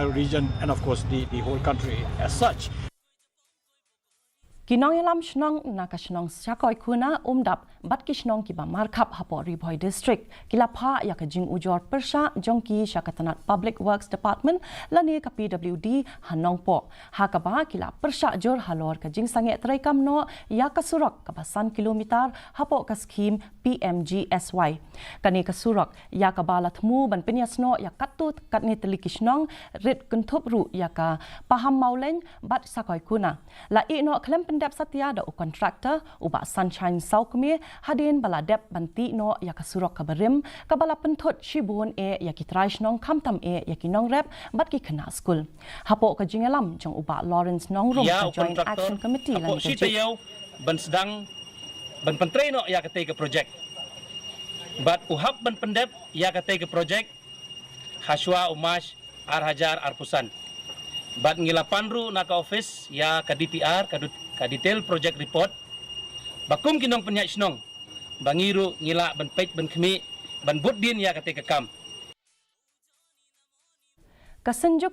region and of course the whole country as such. Kinong yalam shnong nakashnong syakoi kuna umdap bat kishnong kiba markap hapo Riboy district kilapha yakajing ujor persha jongki syakatanat Public Works Department lani ka PWD hanongpo hakaba kila persha jor halor kajing sange traikam no yakasurok kabasan kilometer hapo ka skim PMGSY kani kasurok yakabala thmu ban penyasno yakatut katni telikishnong rit kuntup ru yaka paham mauleng bat sakoi kuna la ino klem pendep satya da kontraktor uba Sunshine Saukme hadin baladep banti no yakasurok kabarim kabala pentut shibun yakitrai nong kamtam yakinong rep bat ki kena school hapo ka jingalam jong uba Lawrence Nongrom ka Joint Action Committee lan ka jik ban sedang ban pentre no yakate ke project bat uhab ban pendep yakate ke project haswa umash hajar arpusan bat ngilapan ru naka office ya ka DPR ka detail project report bakum kinong penyak snong bangiru ngila ban pej ban khmi ban budin ya kate ka kam kasenjuk